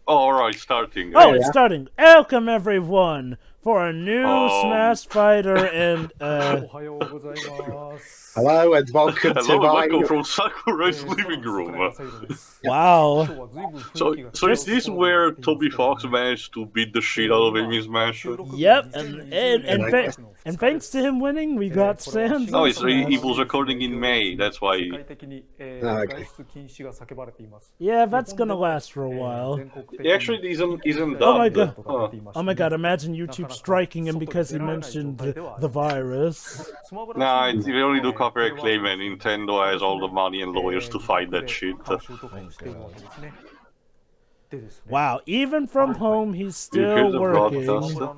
Oh, alright, starting. Oh, it's starting. Welcome everyone for a new Smash Fighter and Hello and welcome to Hello and my... welcome from Sakurai's living room. wow. So is this where Toby Fox managed to beat the shit out of him in Smash? Yep, and thanks to him winning, we got Sans. Oh, he was recording in May, that's why. Okay. Yeah, that's gonna last for a while. He actually isn't Oh my dubbed. god. Huh. Oh my god, imagine YouTube striking him because he mentioned the virus. Nah, we only do copyright claim and Nintendo has all the money and lawyers to fight that shit. Wow, even from home, he's You hear still the working. broadcaster?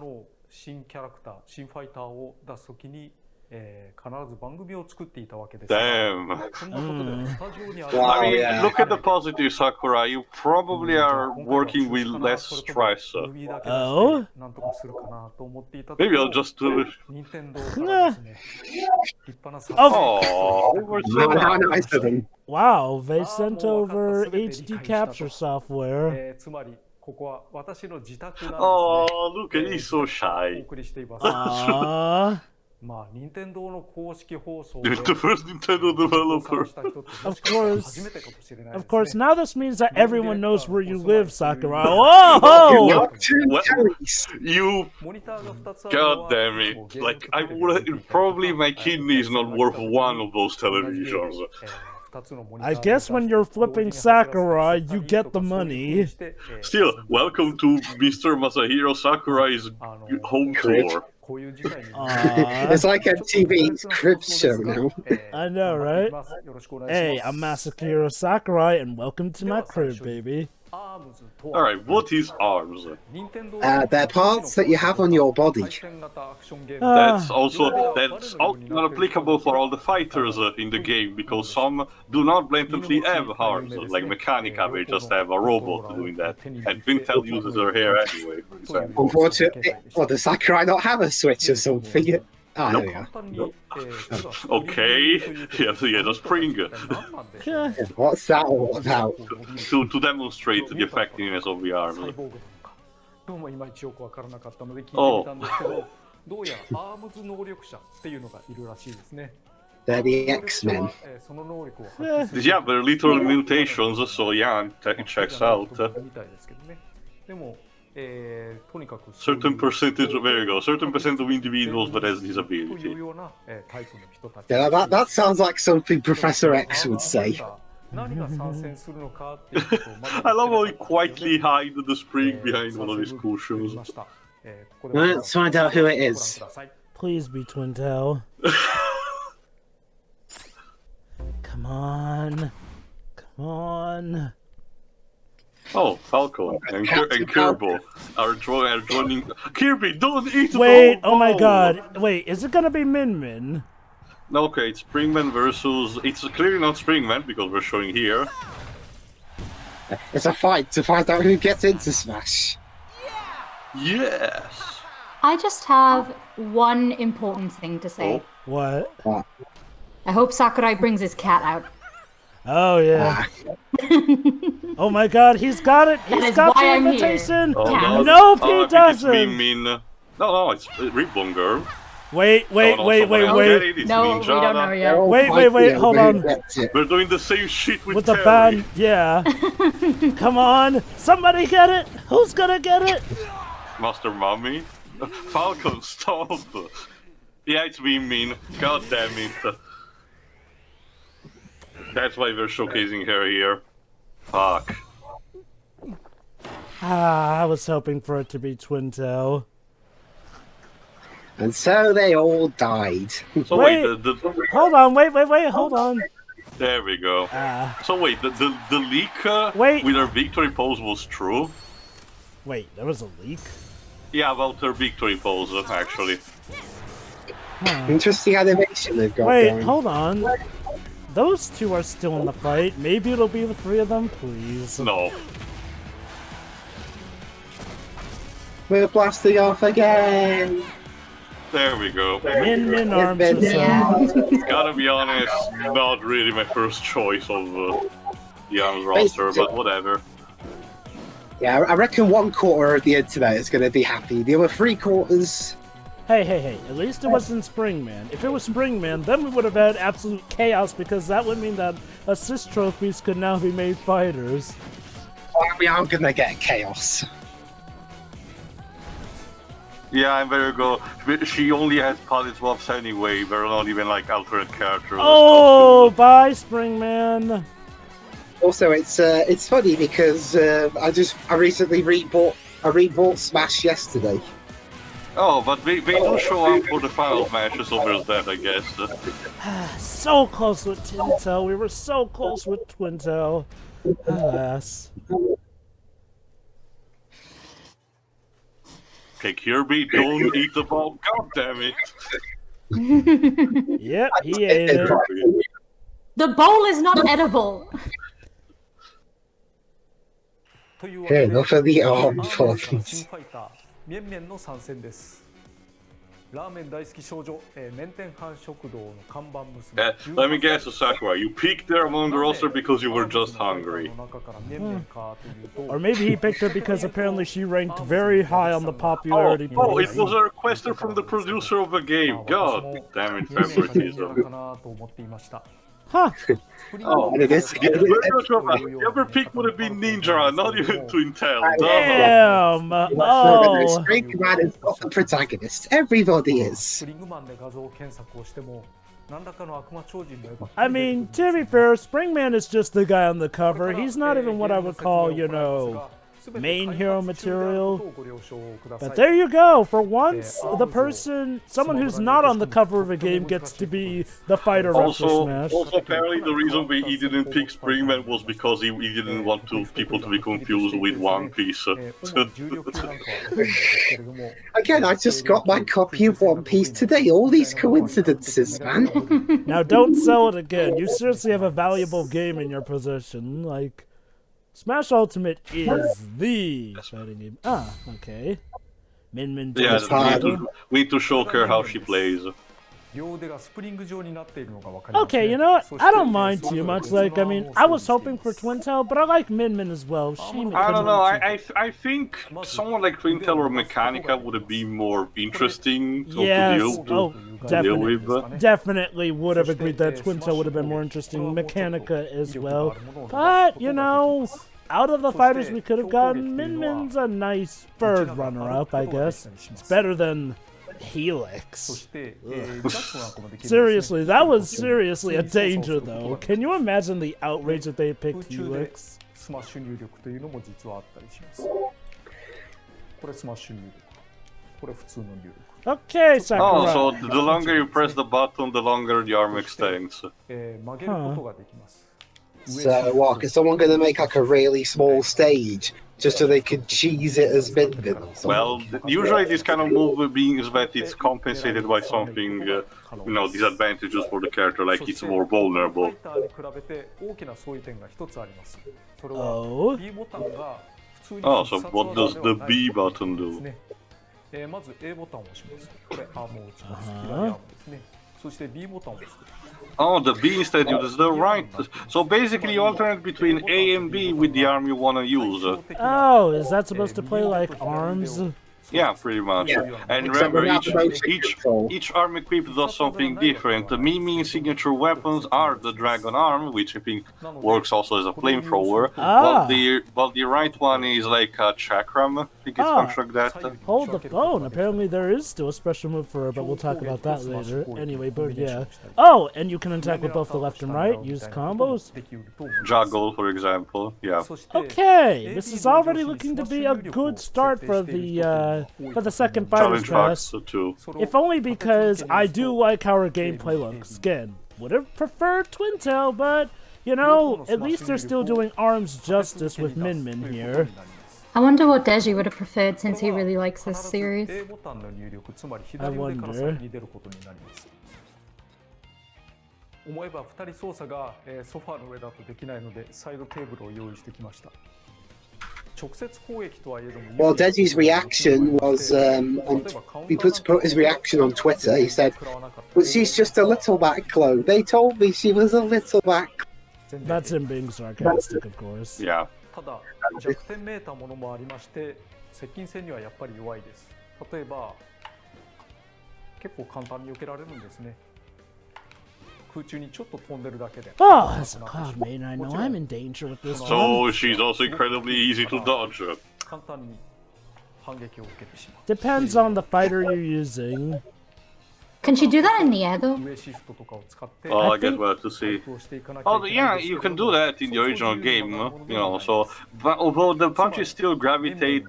新キャラクター、新ファイターを出すときに、必ず番組を作っていたわけです。 Damn. そんなことでスタジオに I mean, look at the positive, Sakurai. You probably are working with less stress. Oh? Maybe I'll just do it. Oh. They were so How nice. nice of them. Wow, they sent over HD capture software. Oh, look at he's so shy. Aww. You're the first Nintendo developer. Of course, now this means that everyone knows where you live, Sakurai. Whoa! Well, you... God damn it. Like, I would... Probably my kidney is not worth one of those televisions. I guess when you're flipping Sakurai, you get the money. Still, welcome to Mr. Masahiro Sakurai's home tour. It's like MTV's Cribs show now. I know, right? Hey, I'm Masahiro Sakurai, and welcome to my crib, baby. Alright, what is ARMS? They're parts that you have on your body. That's not applicable for all the fighters in the game, because some do not blatantly have arms, like Mechanica, they just have a robot doing that, and Quintel uses her hair anyway, for example. Unfortunately, well, does Sakurai not have a Switch or something? Ah, there we go. Okay, yeah, the spring. What's that all about? To demonstrate the effectiveness of the arms. They're the X-Men. Yeah, they're literal mutations, so yeah, it checks out. Certain percentage, there you go, certain percent of individuals that has disability. Yeah, that sounds like something Professor X would say. I love how he quietly hide the spring behind one of his cushions. Let's find out who it is. Please be Twintel. Come on. Come on. Oh, Falcon and Kirby are joining. Kirby, don't eat the Wait, whole oh my bowl. god. Wait, is it gonna be Min Min? Okay, it's Springman versus... It's clearly not Springman, because we're showing here. It's a fight to find out who gets into Smash. Yes! I just have one important thing to say. What? I hope Sakurai brings his cat out. Oh, yeah. Oh my god, he's got it! He's got the invitation! Oh, nope, he doesn't! No, it's Ribbon Girl. Wait. No, we don't know yet. Wait, hold on. We're doing the same shit with the Terry. band, yeah. Come on, somebody get it! Who's gonna get it? Master Mommy? Falcon, stop! Yeah, it's Min. God damn it. That's why we're showcasing her here. Fuck. I was hoping for it to be Twintel. And so they all died. So wait, hold on, wait, hold on. There we go. So wait, the leak with her victory pose was true? Wait, there was a leak? Yeah, about her victory pose, actually. Interesting animation they've got Wait, going. hold on. Those two are still in the fight. Maybe it'll be the three of them, please. No. We're blasting off again! There we go. Min arms herself. Gotta be honest, not really my first choice of the arms roster, but whatever. Yeah, I reckon 1/4 of the internet is going to be happy. The other 3/4. Hey, at least it wasn't Springman. If it was Springman, then we would have had absolute chaos because that would mean that assist trophies could now be made fighters. We are going to get chaos. Yeah, I'm very good. She only has polyswaps anyway. They're not even like alternate characters. Oh, bye, Springman. Also, it's funny because I recently rebought Smash yesterday. Oh, but they do show up for the final matches, so there's that, I guess. So close with Tintel. We were so close with Twintel. Alas. Okay, Kirby, don't eat the ball. God damn it. Yep, he ate it. The bowl is not edible. Okay, enough of the arm problems. 面々の参戦です。ラーメン大好き少女、麺店飯食堂の看板娘。Let me guess, Sakura, you peaked there among the roster because you were just hungry. Or maybe he picked her because apparently she ranked very high on the popularity. Oh, it was a requester from the producer of the game. God damn it, favoritism. Huh. Oh, and it is. The other pick would have been Ninja, not even Twintel. Damn! Oh! Springman is not the protagonist. Everybody is. I mean, to be fair, Springman is just the guy on the cover. He's not even what I would call, you know, main hero material. But there you go. For once, someone who's not on the cover of a game gets to be the fighter rep for Smash. Also, apparently the reason he didn't pick Springman was because he didn't want people to be confused with One Piece. Again, I just got my copy of One Piece today. All these coincidences, man. Now don't sell it again. You seriously have a valuable game in your possession. Like, Smash Ultimate is the fighting game. Ah, okay. Min. Yeah, we need to show her how she plays. Okay, you know what? I don't mind too much. Like, I mean, I was hoping for Twintel, but I like Min as well. Shame I don't know. I think someone like Twintel or Mechanica would have been more interesting to deal with. Definitely would have agreed that Twintel would have been more interesting. Mechanica as well. But, you know, out of the fighters we could have gotten, Min's a nice third runner-up, I guess. It's better than Helix. Seriously, that was seriously a danger, though. Can you imagine the outrage if they picked Helix? Okay, Sakura. Oh, so the longer you press the button, the longer the arm extends. So what? Is someone going to make like a really small stage just so they could cheese it as Min? Well, usually this kind of move means that it's compensated by something, you know, disadvantages for the character, like it's more vulnerable. Oh. Oh, so what does the B button do? Oh, the B instead uses the right. So basically you alternate between A and B with the arm you want to use. Oh, is that supposed to play like ARMS? Yeah, pretty much. Yeah. And remember, each arm equipped does something different. The Mimi's signature weapons are the Dragon Arm, which I think works also as a flamethrower, while the right one is like a Chakram. I think it's functions like that. Hold the phone. Apparently there is still a special move for her, but we'll talk about that later. Anyway, but yeah. Oh, and you can attack with both the left and right, use combos? Juggle, for example, yeah. Okay, this is already looking to be a good start for the second fighter's class. If only because I do like how her gameplay looks. Again, would have preferred Twintel, but you know, at least they're still doing ARMS justice with Min here. I wonder what Deji would have preferred since he really likes this series. I wonder. 思えば2人操作がソファーの上だとできないのでサイドテーブルを用意してきました。 Well, Deji's reaction was, he put his reaction on Twitter. He said, "But she's just a little back, Chloe. They told me she was a little back." That's him being sarcastic, of course. Yeah. ただ弱点めいたものもありまして、接近戦にはやっぱり弱いです。例えば結構簡単に避けられるんですね。空中にちょっと飛んでるだけで。Oh, as a cloud maiden, I know I'm in danger with this one. So she's also incredibly easy to dodge. 簡単に反撃を受けてしまう。 Depends on the fighter you're using. Can she do that in the air though? 上シフトとかを使って Oh, I guess think- we'll have to see. をしていかなきゃい Oh, けない yeah, んですけ you れど can も do that in the original game, you know, so... But although the punches still gravitate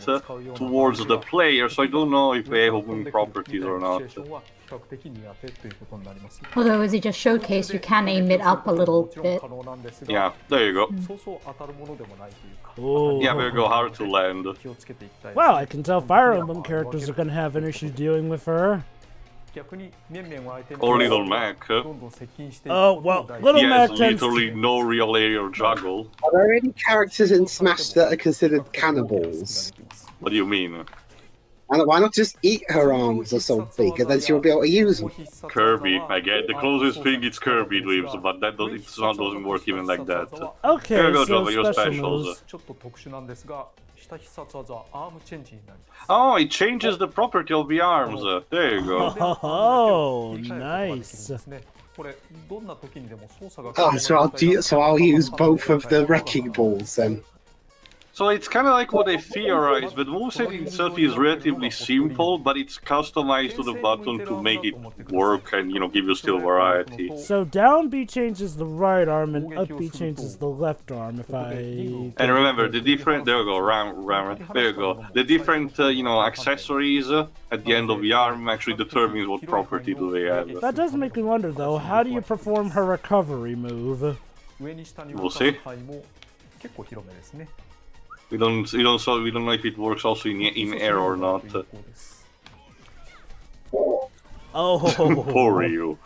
towards the player, so I don't know if they have own properties or not. 比較的苦手ということになります。 Although, as he just showcased, you can aim it up a little もちろん bit. 可能なんですが、 Yeah, there you go. そうそう当たるものでもないというか、 Oh. Yeah, there you go, hard to land. 気をつけていきたいですね。 Well, I can tell Fire Emblem characters are gonna have an issue dealing with her. 逆に面々を相手に Or Little Mac. どんどん接近していく Oh, こと well, を大事 Little He Mac has tends literally to... no real aerial juggle. Are there any characters in Smash that are considered cannibals? What do you mean? And why not just eat her arms or something, and then she'll be able to use them? Kirby, I get the closest thing it's Kirby lives, but that doesn't work even like that. Okay, Here we go, so Jova, your special specials. moves. ちょっと特殊なんですが、下必殺技はアームチェンジになります。 Oh, it changes the property of the arms. There you go. Oh, nice. これどんな時にでも操作が Oh, so I'll use both of the wrecking balls then. So it's kind of like what they theorized, but moveset itself is relatively simple, but it's customized to the button to make it work and, you know, give you still variety. So down B changes the right arm and up B changes the left arm if I... And remember, the different, there you go, there you go. The different, you know, accessories at the end of the arm actually determines what property do they have. That does make me wonder though, how do you perform her recovery move? We'll see. 結構広めですね。 We don't know if it works also in air or not. Oh, Poor you.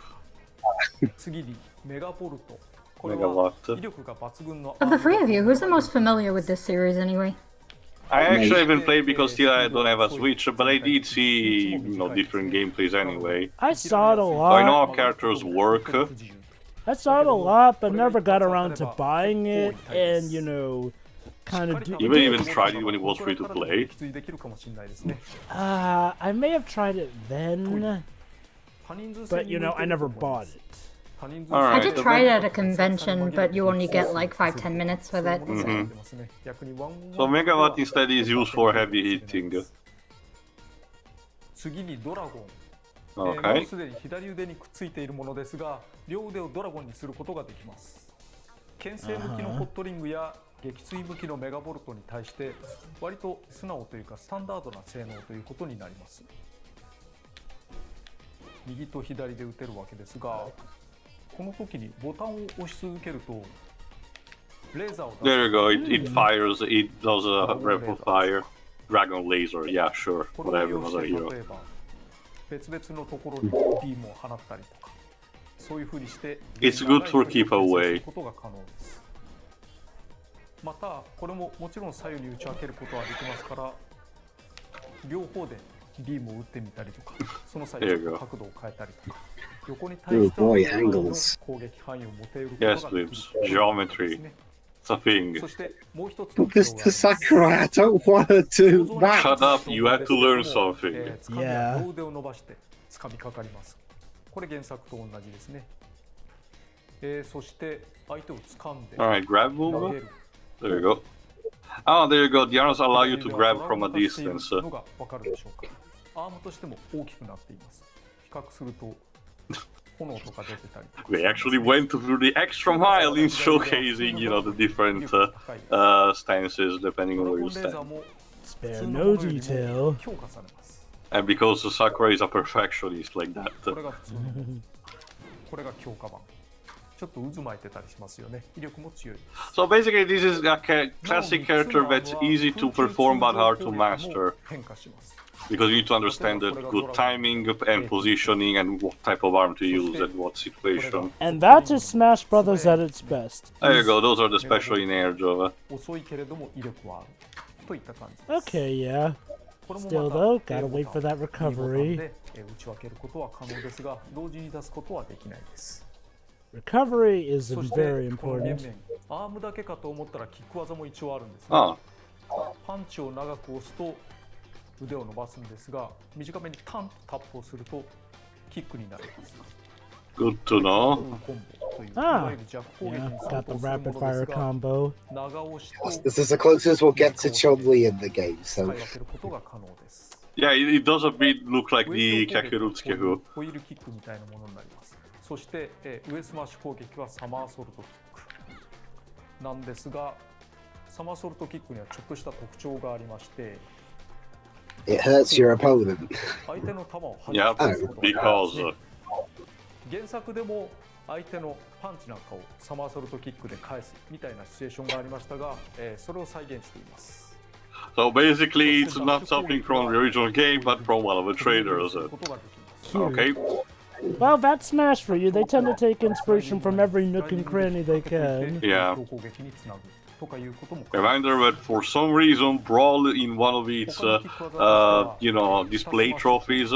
次にメガボルト。こ Mega れは what? 威力が抜群の Of the three of you, who's the most familiar with this series anyway? I actually haven't played because still I don't have a Switch, but I did see, you know, different gameplays anyway. I saw it a So I know lot. how characters work. I saw it a lot, but never got around to buying it and, you know, kind of do... You may even tried it when it was free to play. 撃墜できるかもしれないですね。 I may have tried it then, 多人数 but, 戦に you 向 know, いて I る never と思いま bought す it. 多人数 Alright. I did try it at a convention, but you only get like 5-10 minutes with it. Mhm. 逆にワン So Megawatt instead is used for heavy hitting. 次にドラゴン。も Okay. うすでに左腕にくっついているものですが、両腕をドラゴンにすることができます。牽制向きのホットリングや撃墜向きのメガボルトに対して割と素直というかスタンダードな性能ということになります。右と左で撃てるわけですが、この時にボタンを押し続けるとレーザーを出す。 There you go. It fires. It does a rifle fire. Dragon laser. Yeah, sure. これを Whatever 利用 was し a て hero. 例えば別々のところにビームを放ったりとか、そういう風にして It's good for keep away. することが可能です。またこれももちろん左右に打ち分けることはできますから、両方でビームを打ってみたりとか、その際ちょっと角度を変えたりとか、横に対して Oh boy, angles. 攻撃範囲を持てることが Yes, できる Lips. Geometry. It's a thing. そしてもう一つの Mr. Sakurai, I don't want to do that. Shut up. You have to learn something. 掴みは両腕を伸ばして掴みかかります。これ原作と同じですね。そして相手を掴んで Alright, grab 投 move. げる。 There you go. Oh, there you go. The arms allow you to grab from a distance. のがわかるでしょうか。アームとしても大きくなっています。比較すると炎とか出てたりとか。 They actually went through the extra mile in showcasing, you know, the different stances depending on where you レーザー stand. も Spare no detail. 評価されます。 And because Sakura is a perfectionist like that. これが普通のこれが強化版。ちょっと渦巻いてたりしますよね。威力も強い。 So basically, this is a classic character that's easy to perform but hard to master. 変化します。 Because you need to understand the good timing and positioning and what type of arm to use at what situation. And that is Smash Brothers at its best. There you go, those are the special in air, Jova. 遅いけれども威力はある。といった感じです。 Okay, yeah. これもまた Still though, gotta wait for that recovery. で打ち分けることは可能ですが、同時に出すことはできないです。 Recovery is そして very この面 important. 々アームだけかと思ったらキック技も一応あるんですね。Ah, パンチを長く押すと腕を伸ばすんですが、短めにタンとタップをするとキックになります。 good to know. コンボというい Ah, わゆる弱攻撃 Yeah, に got 相 the 当する rapid もので fire すが、 combo. 長押しと This is the closest we'll get to Chun-Li in the game, 使い so 分けることが可能です。 Yeah, it does a bit look like ウェ the イト攻撃は Kakerutsukehu. ホイールキックみたいなものになります。そして、上スマッシュ攻撃はサマーソルトキックなんですが、サマーソルトキックにはちょっとした特徴がありまして、 it hurts your opponent. 相手の球を弾 Yeah, くことができますね because 原作でも相手のパンチなんかをサマーソルトキックで返すみたいなシチュエーションがありましたが、それを再現しています。 so basically it's not something from the original game, but from one of the trailers. ことができます。 Okay. Well, that's Smash for you. They tend to take inspiration from every nook and cranny they can. Yeah. 攻撃につなぐとかいうことも Reminder that for some reason, Brawl in one of its, display trophies,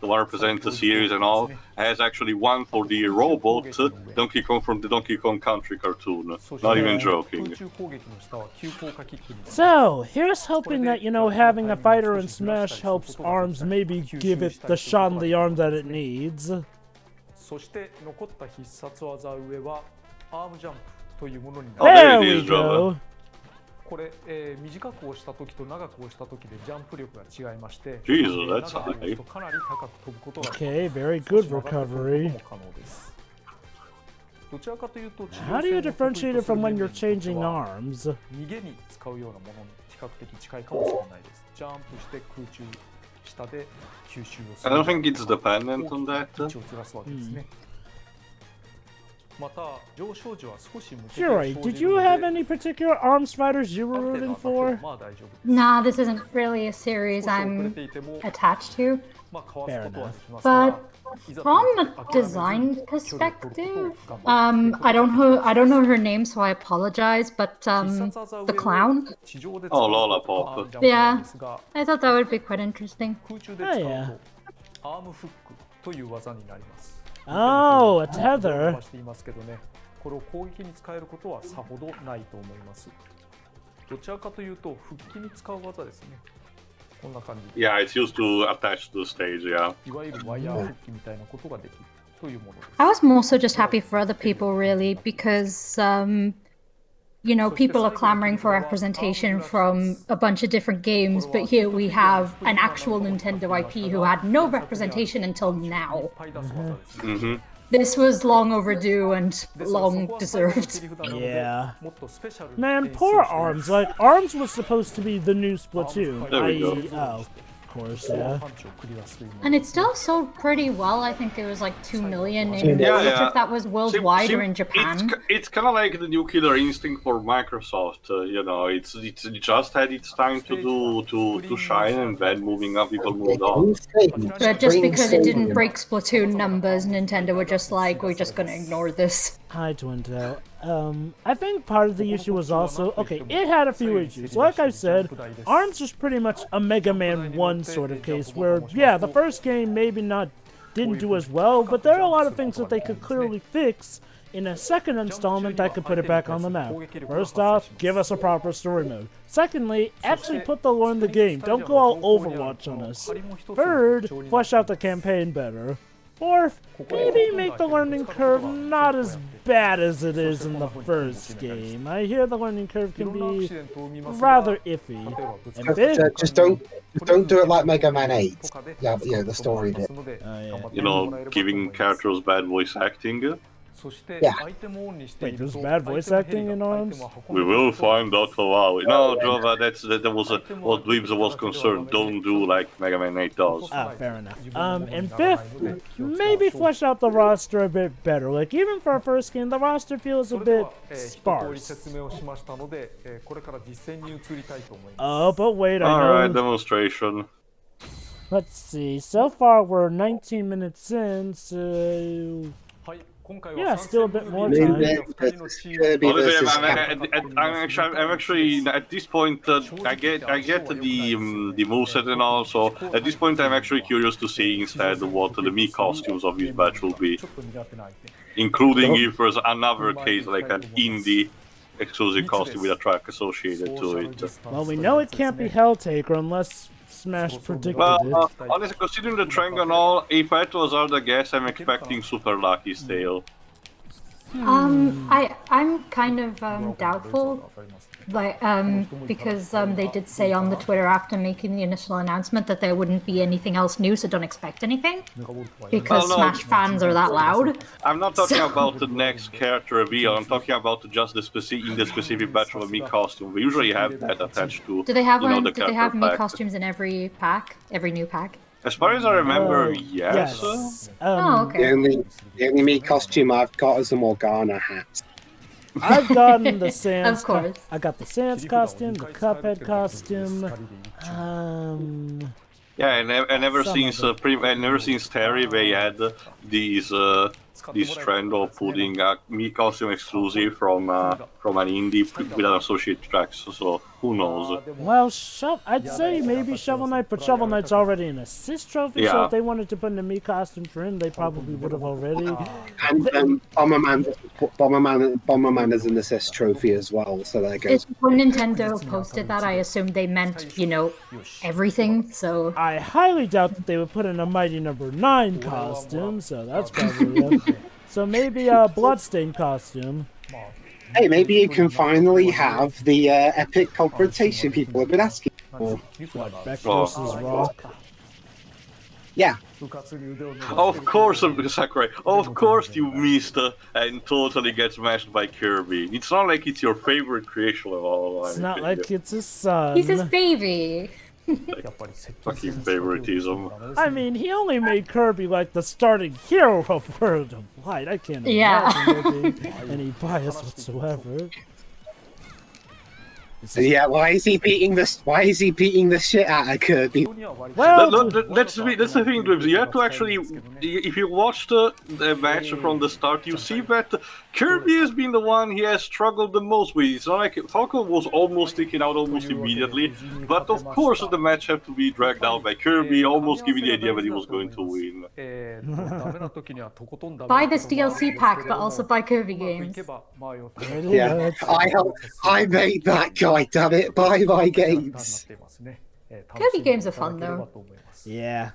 the one represent the series and all, has actually won for the robot Donkey Kong from the Donkey Kong Country cartoon. Not even joking. 空中攻撃の下は急降下キックになります。 So, here's hoping that, having a fighter in Smash helps ARMS maybe give it the shot in the arm that it needs. そして残った必殺技上はアームジャンプというものにな Oh, ります。 There there it we is, Java. go. これ、短く押した時と長く押した時でジャンプ力が違いまして、 Jesus, that's 長く押す high. とかなり高く飛ぶことができます。 Okay, very good 少し曲がって飛ぶ recovery. ことも可能です。どちらかというと、 How do you differentiate it from when you're changing arms? 逃げに使うようなものに比較的近いかもしれないです。ジャンプして空中下で吸収をす I る。 don't think it's dependent on 大 that. きく位置をずらすわけですね。また上昇時は少し無敵が Fury, 生 did じる you ので have any particular ARMS fighters you あ were る程度 rooting の for? まあ大丈夫です。 Nah, this isn't really a series 少し遅れ I'm ていても attached to. まあかわすことはできます But が、いざと from いう a 時諦めずに design 距離を取ることを perspective, 頑張る I don't know her name, so I apologize. But 必殺技 the 上を clown, 地上で Oh, う Lollipop. ジャンプなんですが、 I thought that would be quite interesting. 空中で使う Oh, yeah. とアームフックという技になります。 Oh, a 伸 tether. ばしていますけどね、これを攻撃に使えることはさほどないと思います。どちらかというと復帰に使う技ですね。こんな感じ。 Yeah, it's used to attach to the stage, yeah. いわゆるワイヤー復帰みたいなことができるというものです。 I was more so just happy for other people, really, because people are clamoring for representation from a bunch of different games, but here we have an actual Nintendo IP who had no representation until now. いっぱい出す技ですね。 Mm-hmm. This was long overdue and ですがそ long こは最後の切 deserved. り札なので Yeah. もっとスペシャルに Man, 演出 poor をして ARMS. Like, ARMS was supposed to be the new Splatoon. There we go. I.e., oh, of course, yeah. パンチを繰り出すというもの And it still sold pretty well. I think there was like 2 million in Yeah, each yeah. if that was worldwide or in Japan. It's kind of like the new Killer Instinct for Microsoft. It's just had its time to shine, and then moving up, people moved on. But just because it didn't break Splatoon numbers, Nintendo were just like, we're just gonna ignore this. Hi, Twinto. I think part of the issue was also, okay, it had a few issues. Like I said, ARMS was pretty much a Mega Man 1 sort of case where, yeah, the first game maybe didn't do as well, but there are a lot of things that they could clearly fix in a second installment that could put it back on the map. First off, give us a proper story mode. Secondly, actually put the lore in the game. Don't go all Overwatch on us. Third, flesh out the campaign better. Fourth, maybe make the learning curve not as bad as it is in the first game. I hear the learning curve can be rather iffy. And fifth, Just don't do it like Mega Man 8. Yeah, the story bit. Giving characters bad voice acting. そして、 Yeah. アイテムをオンにしてい Wait, る there's と bad voice アイテムヘリ acting in がアイ ARMS? テムを運んで We いる will と find out how. No, Java, that was what Dweebs was concerned. Don't do like Mega Man 8 does. Ah, fair enough. And fifth, maybe flesh out the roster a bit better. Like, even for a first game, the roster feels a それで bit は、一通り sparse. 説明をしましたので、これから実践に移りたいと思います。 Oh, but wait, I Alright, know. demonstration. Let's see. So far, we're 19 minutes in, so はい、今回は Yeah, still a bit more Maybe time. that- that's Kirby Honestly, versus I'm actually at this point. I get the moveset and all. So at this point, I'm actually curious to see instead what the Mii costumes of this batch will be, ちょっと苦手な相手。 including if there's another case like an indie exclusive costume with a track associated to it. Well, we know it can't be Helltaker unless Smash predicted Well, it. honestly, considering the trend and all, if that was other guess, I'm expecting Super Lucky's Tale. I'm kind of doubtful, like because they did say on the Twitter after making the initial announcement that there wouldn't be anything else new, so don't expect anything because Well, no. Smash fans are that loud. I'm not talking about the next character reveal. I'm talking about just the specific batch of a Mii costume. We usually have that attached to. Do they have the Do they have character Mii pack. costumes in every pack, every new pack? As far as I remember, yes. Oh, The okay. only me costume I've got is a Morgana hat. I've gotten the Sans. Of course. I got the Sans costume, the Cuphead costume. Yeah, and ever since Terry, they had this trend of putting a Mii costume exclusive from an indie with an associated tracks. So who knows? Well, I'd say maybe Shovel Knight, but Shovel Knight's already an assist trophy, so Yeah. if they wanted to put in a Mii costume for him, they probably would have already. And Bomberman is an assist trophy as well, so there goes. When Nintendo posted that, I assumed they meant, everything, so... I highly doubt that they would put in a Mighty Number 9 costume, so that's probably it. So maybe a Bloodstain costume. Hey, maybe you can finally have the epic confrontation people have been asking for. Beck versus Rock. Yeah. Of course, Sakurai. Of course, you missed and totally get smashed by Kirby. It's not like it's your favorite creation of all. It's not like it's his son. He's his baby! Fucking favoritism. I mean, he only made Kirby like the starting hero of World of Light. I can't Yeah. imagine there being any bias whatsoever. Yeah, why is he beating the shit out of Kirby? Well, That's the thing, Dwibs. You have to actually, if you watch the match from the start, you see that Kirby has been the one he has struggled the most with. It's not like Falco was almost taken out almost immediately, but of course the match had to be dragged out by Kirby, almost giving the idea that he was going to win. Buy this DLC pack, but also buy Kirby games. Yeah, I made that guy. Damn it! Buy my games. Kirby games are fun, though. yeah.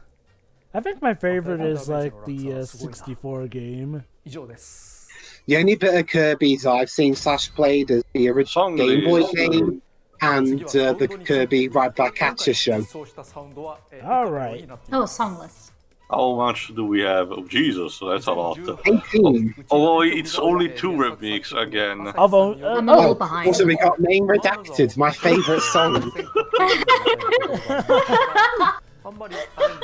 I think my favorite is like the 64 game. The only bit of Kirby's I've seen Sash played is the original Game Boy game and the Kirby Right Back at You show. Alright. Oh, songless. How much do we have? Oh, Jesus, that's a lot. 18. Although it's only 2 remix again. Although, I'm a little behind. Also, we got Name Redacted, my favourite song.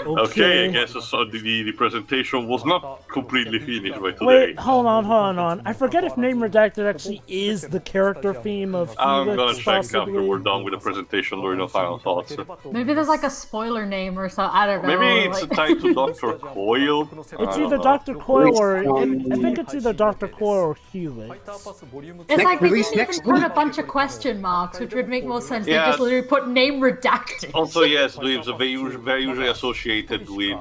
Okay, I guess the presentation was not completely finished by today. Wait, hold on. I forget if Name Redacted actually is the character theme of Helix, I'm gonna check after possibly. we're done with the presentation during the final thoughts. Maybe there's like a spoiler name or something. I don't know. Maybe it's like- tied to Dr. Coil. It's either Dr. Coil or I think it's either Dr. Coil or Helix. It's like they release didn't even next put a week. bunch of question marks, which would make more sense. Yeah. They just literally put name redacted. Also, yes, Dweebs, they're usually associated with,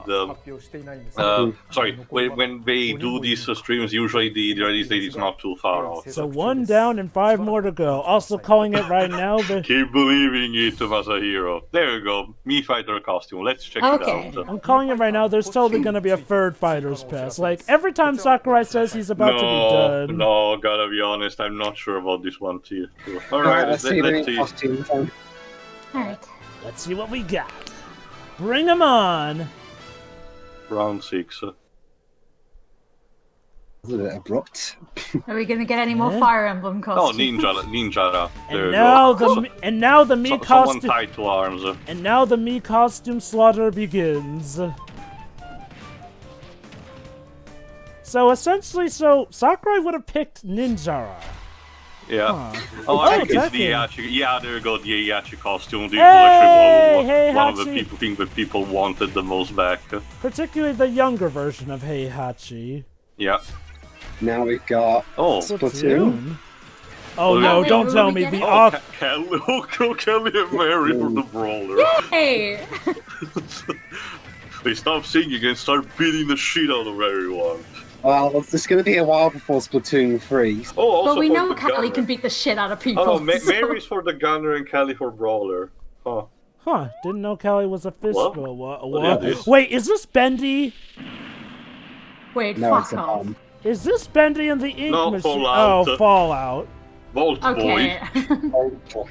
when they do these streams, usually the release date is not too far off. So 1 down and 5 more to go. Also calling it right now, but Keep believing it, Masahiro. There you go, Mii Fighter costume, let's check Okay. it out. I'm calling it right now. There's totally gonna be a third Fighter's Pass. Like every time Sakurai says he's about to be done. No, gotta be honest, I'm not sure about this one too. Alright, let's see let's the see. costumes then. Alright. Let's see what we got. Bring 'em on. Round 6. That was a bit abrupt. Are we gonna get any more Fire Emblem Oh, costumes? Ninja. There And you now go. the Mii Someone costume. tied to arms. And now the Mii costume slaughter begins. So essentially, Sakurai would have picked Ninjara. Yeah. Oh, I think it's Jackie. the Iachi. Yeah, there you go, the Iachi costume. The Hey, one of the Heihachi. things that people wanted the most back. Particularly the younger version of Heihachi. Yeah. Now we've got Oh. Splatoon. Oh Oh, no, wait, don't who tell are we me getting? the Oh, Kelly and Mary for the brawler. Hey! They stop singing and start beating the shit out of everyone. Well, it's going to be a while before Splatoon 3. Oh, also But we for know the Callie gunner. can beat the shit out of people. Oh no, so- Mary's for the gunner and Callie for brawler. Huh. Huh, didn't know Callie was a fist. What? What? Yeah, this- Wait, is this Bendy? Wait, No, it's fuck a off. bomb. Is this Bendy in the ink No, machine? Fallout. Oh, Fallout. Bolt Okay. Oh boy.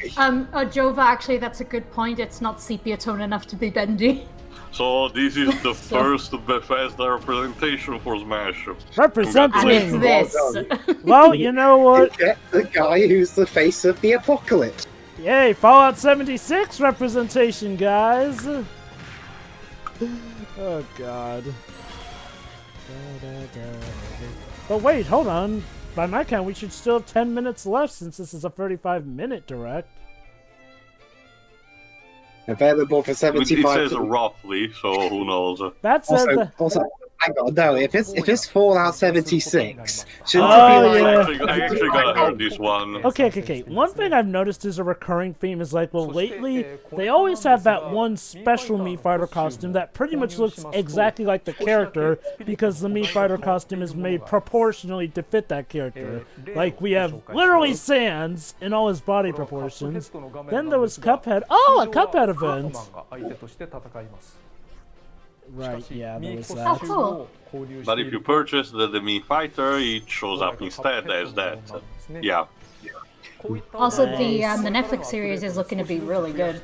Jova, actually, that's a good point. It's not sepia tone enough to be bendy. boy. So this is the first Bethesda representation for Smash. And Representing. it's this. Well, you know what? Get the guy who's the face of the apocalypse. Yay, Fallout 76 representation, guys. Oh, God. But wait, hold on. By my count, we should still have 10 minutes left since this is a 35-minute direct. Available for It 75. says roughly, so who knows? That said, Also, hang on, no, if it's Fallout 76, shouldn't Oh, it be yeah. like... I actually gotta heard this one. Okay. One thing I've noticed is a recurring theme is like, well, lately, they always have that one special Mii Fighter costume that pretty much looks exactly like the character because the Mii Fighter costume is made proportionally to fit that character. Like, we have literally Sans in all his body proportions. Then there was Cuphead. Oh, a Cuphead event! Right, yeah, there was Oh, that. cool. But if you purchase the Mii Fighter, it shows up instead as that. Yeah. Also, the Netflix series is looking to be really good.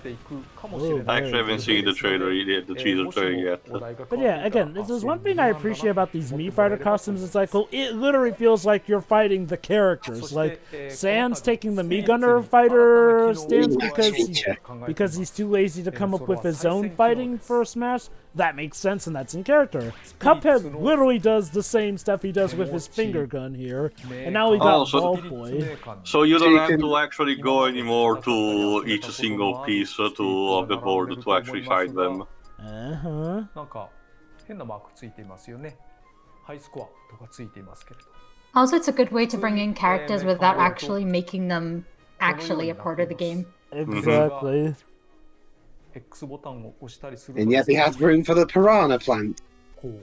I actually haven't seen the trailer yet, the teaser trailer yet. But yeah, again, there's one thing I appreciate about these Mii Fighter costumes. It's like, well, it literally feels like you're fighting the characters. Like, Sans taking the Mii Gunner fighter stance because he's too lazy to come up with his own fighting for Smash. That makes sense, and that's in character. Cuphead literally does the same stuff he does with his finger gun here, and now we got Oh, so- Ball Boy. So you don't have to actually go anymore to each single piece of the board to actually fight them. Uh-huh. なんか変なマークついていますよね。ハイスコアとかついていますけれど。 Also, it's a good way to bring in characters without actually making them actually a part of the game. Exactly. X ボタンを押したりする And yet they have room for the piranha plant. こう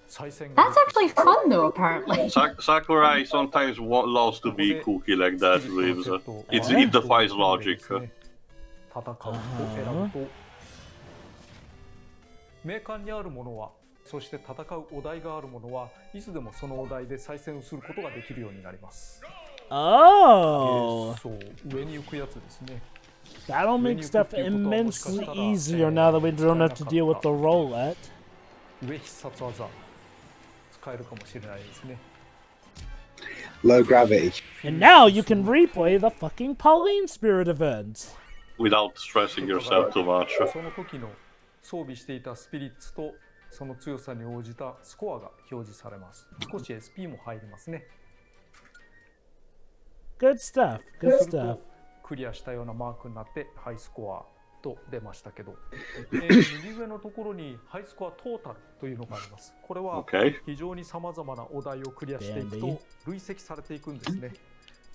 再生が That's actually fun, though, apparently. Sakurai sometimes loves to be kooky like that with it defies logic. 戦うと選ぶとメーカーにあるものはそして戦うお題があるものはいつでもそのお題で再戦をすることができるようになります。 Oh! そう上に行くやつですね。 That'll make stuff immensely easier now that we don't have to deal with the roulette. 上必殺技使えるかもしれないですね。 Low gravity. And now you can replay the fucking Pauline Spirit event. Without stressing yourself too much. その時の装備していたスピリッツとその強さに応じたスコアが表示されます。少し SP も入りますね。 Good stuff. Good する stuff. とクリアしたようなマークになってハイスコアと出ましたけど、右上のところにハイスコアトータルというのがあります。これは Okay. 非常にさまざまなお題をクリアしていくと累積されていくんですね。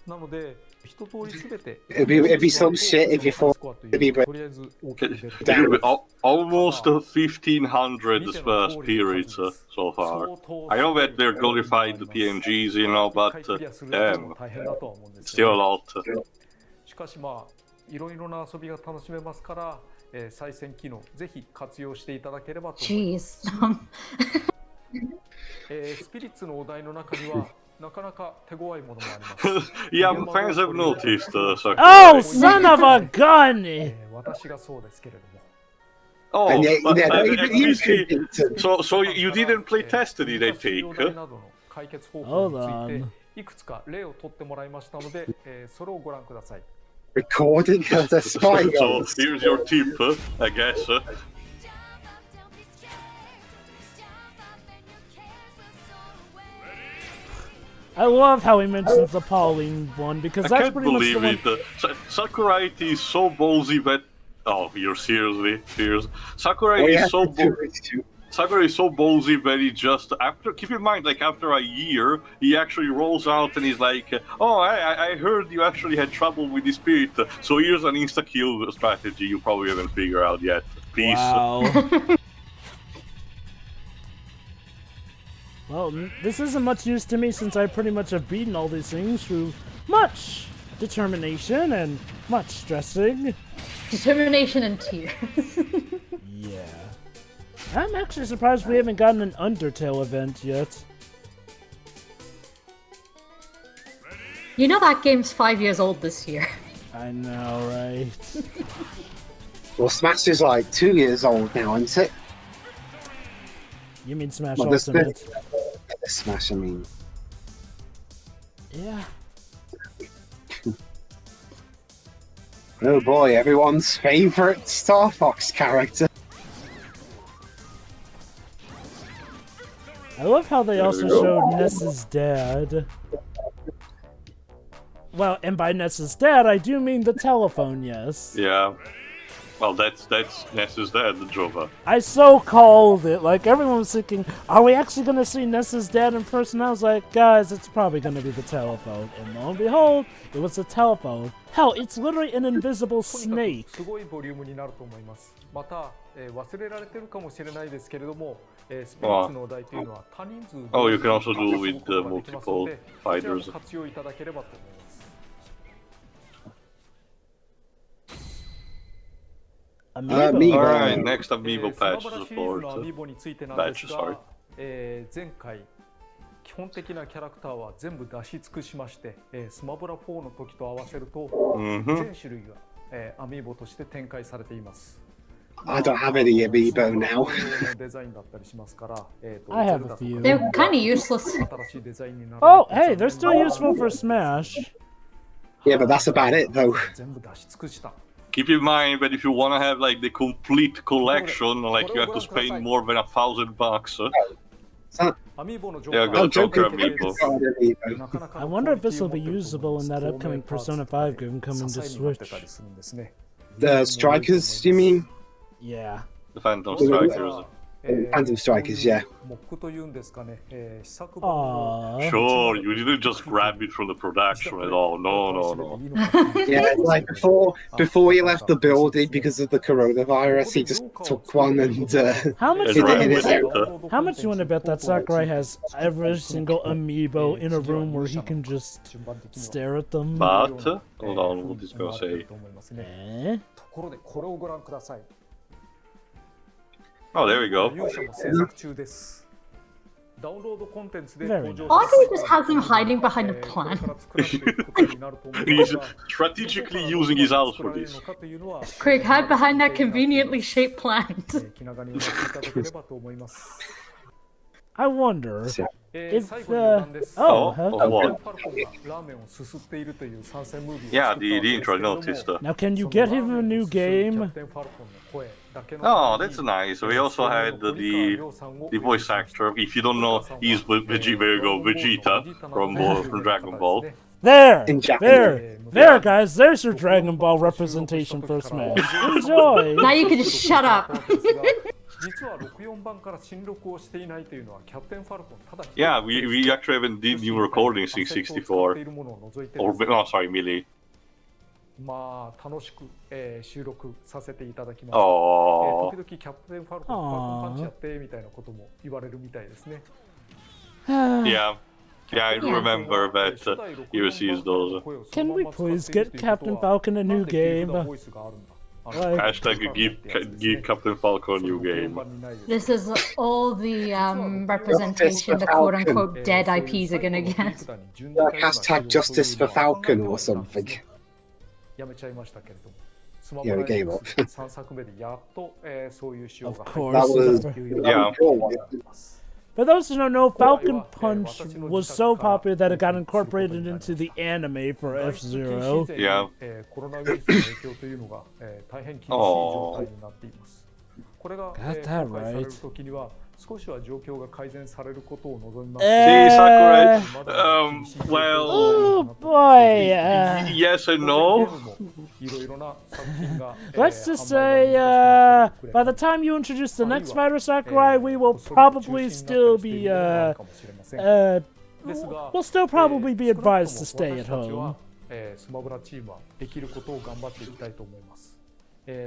なので一通りすべて It'd be some shit if you thought it'd be とりあえず It will be almost 1,500 spirits so far. I know that they're glorified PNGs, you know, but damn, 大変だとは思うんです still a lot. しかしまあいろいろな遊びが楽しめますから、再戦機能ぜひ活用していただければと思います。 Jeez. スピリッツのお題の中にはなかなか手強いものもあります。 Yeah, fans have noticed, Oh, Sakurai. son of a gun! 私がそうですけれども。 Oh, And yet, but, yeah, at you least he- could do it. so you didn't play Destiny, they take. お題などの解決方法につい Hold て on. いくつか例を取ってもらいましたので、それをご覧ください。 Recording as a spy So ghost. here's your tip, I guess. I love how he mentions the Pauline one because I that's can't pretty much the believe one. it. Sakurai is so ballsy that. Oh, you're seriously serious. Sakurai All you is have so to do is to- Sakurai is so ballsy that he just after. Keep in mind, like after a year, he actually rolls out and he's like, "Oh, I heard you actually had trouble with the spirit. So here's an insta kill strategy you probably haven't figured out yet. Peace." Wow. Well, this isn't much use to me since I pretty much have beaten all these things through much determination and much stressing. Determination and tears. Yeah. I'm actually surprised we haven't gotten an Undertale event yet. You know that game's 5 years old this year. I know, right? Well, Smash is like 2 years old now, isn't it? You mean Smash Well, this Ultimate? Smash, I mean. Yeah. Oh boy, everyone's favorite Star Fox character. I love how they also showed Ness's dad. Well, and by Ness's dad, I do mean the telephone, yes. Yeah. Well, that's Ness's dad, the Jova. I so called it. Like, everyone was thinking, are we actually going to see Ness's dad in person? I was like, guys, it's probably going to be the telephone. And lo and behold, it was the telephone. Hell, it's literally an invisible snake. すごいボリュームになると思います。また、忘れられてるかもしれないですけれども、スピリッツのお題というのは多人数 Oh, you can also do with the multiple fighters. 活用いただければと思います。Amiibo. Alright, next Amiibo patch support. 前回基本的なキャラクターは全部出し尽くしまして、スマブラ4の時と合わせると全種類が、アミーボとして展開されています。I don't have any Amiibo now. I have a few. They're kind of useless. Oh, hey, they're still useful for Smash. Yeah, but that's about it, though. Keep in mind that if you want to have like the complete collection, like you have to spend more than $1,000. Yeah, go Joker Amiibo. I wonder if this will be usable in that upcoming Persona 5 game coming to Switch. The Strikers, you mean? Yeah. The Phantom Strikers. Phantom Strikers, yeah. Aww. Sure, you didn't just grab it from the production at all. No. Yeah, like before he left the building because of the coronavirus, he just took one and How much hid it in his How much you want to bet that Sakurai has every single amiibo in a room where he can just stare at them? But, hold on, what is going to say? Eh? Oh, there we go. Very nice. I think he just has him hiding behind a plant. He's strategically using his house for this. Craig, hide behind that conveniently shaped plant. I wonder if what? Yeah, the intro, I noticed. Now, can you get him a new game? Oh, that's nice. We also had the voice actor. If you don't know, he's Vegeta from Dragon Ball. There! In There, guys. There's your Dragon Ball representation for Smash. Enjoy! Now you can just shut up. Yeah, we actually haven't did new recordings since 64. Or, no, sorry, Melee. まあ楽しく、収録させていただきました。Oh. 時々キャプテンファルコン、ファルコンパンチやってみたいなことも言われるみたいですね。Yeah, I remember that he receives those. Can we please get Captain Falcon a new game? Like, Hashtag give Captain Falcon a new game. This is all the representation the quote-unquote dead IPs are gonna get. Like hashtag Justice for Falcon or something. やめちゃいましたけれども。 Yeah, we gave up. 3作目でやっと、そういう仕様 of が That course. was Yeah. For those who don't know, Falcon Punch was so popular that it got incorporated into the anime for F-Zero. Yeah. コロナウイルスの影響というのが、大変厳しい状態になっています。これが、公開される時には少しは状況が改善されることを望みます。See, Sakurai. Well. Oh boy. Yes and no. Let's just say, by the time you introduce the next fighter, Sakurai, we will probably still be, we'll still probably be advised to stay at home.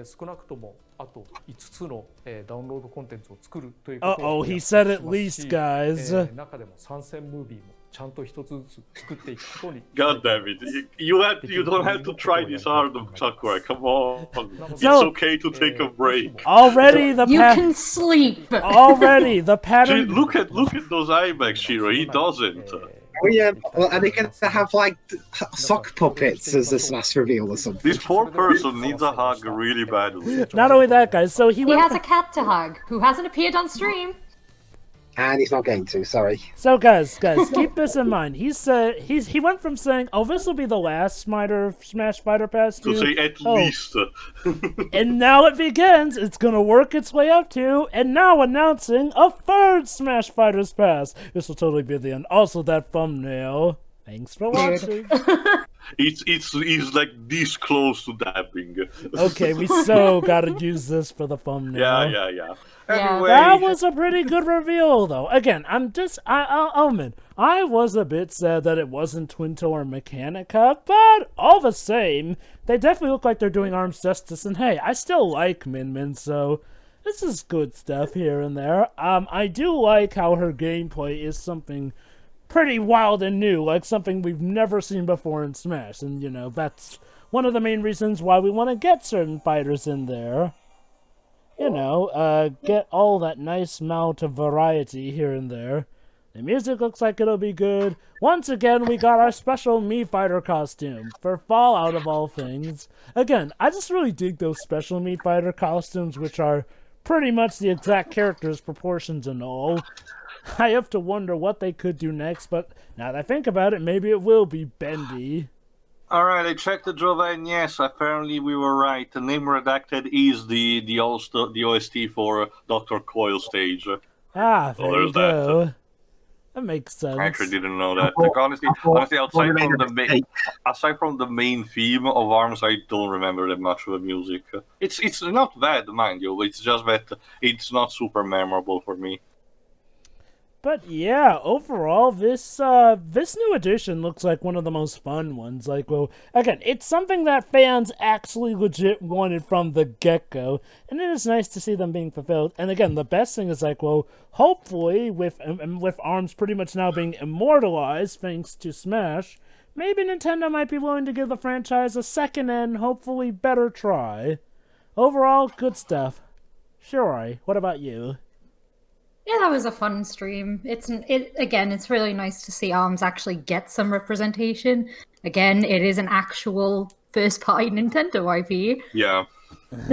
少なくともあと5つの、ダウンロードコンテンツを作るということを he said at least, guys. 中でも参戦ムービーもちゃんと一つずつ作っていくことに God damn it! You don't have to try this hard, Chakra. Come on, it's So- okay to take a break. Already the You can sleep. already the Gee, pattern. look at those IMAX, Shiro. He doesn't. Oh yeah, well, are they going to have like sock puppets as a Smash reveal or something? This poor person needs a hug really badly. Not only that, guys. So he He went. has a cat to hug who hasn't appeared on stream. And he's not going to. Sorry. So guys, keep this in mind. He said he went from saying, "Oh, this will be the last Smash Fighter Pass," To say at "Oh, least. and now it begins. It's gonna work its way up to, and now announcing a third Smash Fighters Pass. This will totally be the end. Also, that thumbnail. Thanks for watching. It's like this close to dabbing. Okay, we so gotta use this for the thumbnail. Yeah. Yeah. Anyway, That was a pretty good reveal, though. Again, I'll admit, I was a bit sad that it wasn't Twinto or Mechanica, but all the same, they definitely look like they're doing Arms justice, and hey, I still like Min Min, so this is good stuff here and there. I do like how her gameplay is something pretty wild and new, like something we've never seen before in Smash, and, that's one of the main reasons why we want to get certain fighters in there. Get all that nice amount of variety here and there. The music looks like it'll be good. Once again, we got our special Mii Fighter costume for Fallout of all things. Again, I just really dig those special Mii Fighter costumes, which are pretty much the exact characters, proportions, and all. I have to wonder what they could do next, but now that I think about it, maybe it will be bendy. Alright, I checked the Jova, and yes, apparently we were right. The name redacted is the OST for Dr. Coil stage. Ah, So there you there's that. go. That makes sense. I actually didn't know that. Like, honestly, aside from the main theme of ARMS, I don't remember that much of the music. It's not bad, mind you. It's just that it's not super memorable for me. But yeah, overall, this new edition looks like one of the most fun ones. Like, well, again, it's something that fans actually legit wanted from the get-go, and it is nice to see them being fulfilled. And again, the best thing is, like, well, hopefully, with ARMS pretty much now being immortalized thanks to Smash, maybe Nintendo might be willing to give the franchise a second and hopefully better try. Overall, good stuff. Shirai, what about you? Yeah, that was a fun stream. It's really nice to see ARMS actually get some representation. Again, it is an actual first-party Nintendo IP. Yeah.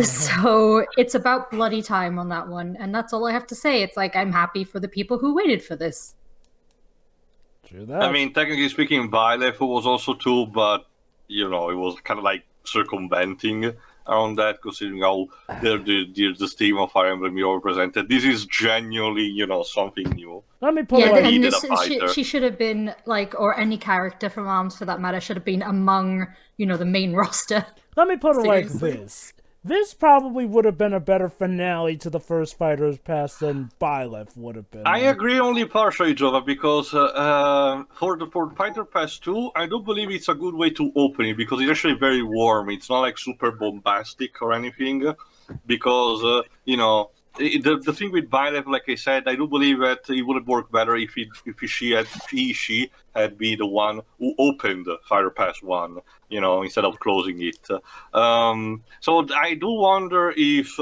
So it's about bloody time on that one, and that's all I have to say. It's like, I'm happy for the people who waited for this. True that. I mean, technically speaking, Byleth was also too, but, it was kind of like circumventing around that, considering how the theme of Fire Emblem you represented. This is genuinely, something new. Let me put Yeah, it and like she should have been, or any character from ARMS for that matter, should have been among, the main roster. Let me put it like Seriously. this. This probably would have been a better finale to the first Fighters Pass than Byleth would have been. I agree only partially, Jova, because for Fighter Pass 2, I do believe it's a good way to open it, because it's actually very warm. It's not like super bombastic or anything, because, the thing with Byleth, like I said, I do believe that it would have worked better if she had been the one who opened Fighter Pass 1, instead of closing it. So I do wonder if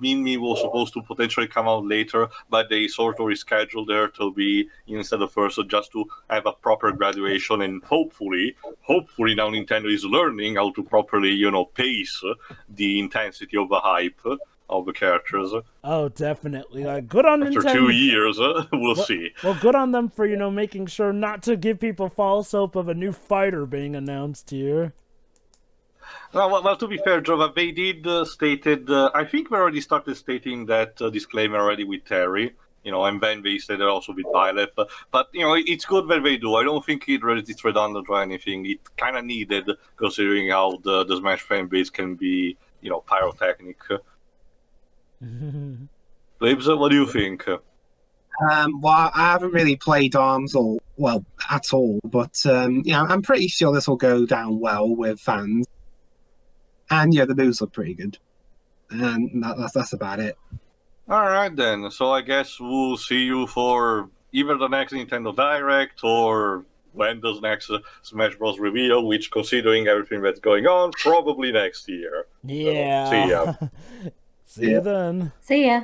Mimi was supposed to potentially come out later, but they sort of rescheduled her to be instead of first, just to have a proper graduation, and hopefully now Nintendo is learning how to properly, pace the intensity of the hype of the characters. Oh, definitely. Good on After Nintendo. 2 years, we'll see. Well, good on them for, making sure not to give people false hope of a new fighter being announced here. Well, to be fair, Jova, they did stated, I think we already started stating that disclaimer already with Terry, and then they said it also with Byleth. But, it's good that they do. I don't think it's redundant or anything. It kind of needed, considering how the Smash fan base can be, pyrotechnic. Libs, what do you think? Well, I haven't really played ARMS at all, but I'm pretty sure this will go down well with fans. And yeah, the moves look pretty good. And that's about it. Alright then, so I guess we'll see you for either the next Nintendo Direct or when does next Smash Bros. Reveal, which, considering everything that's going on, probably next year. Yeah. So, see ya. See you then. See ya.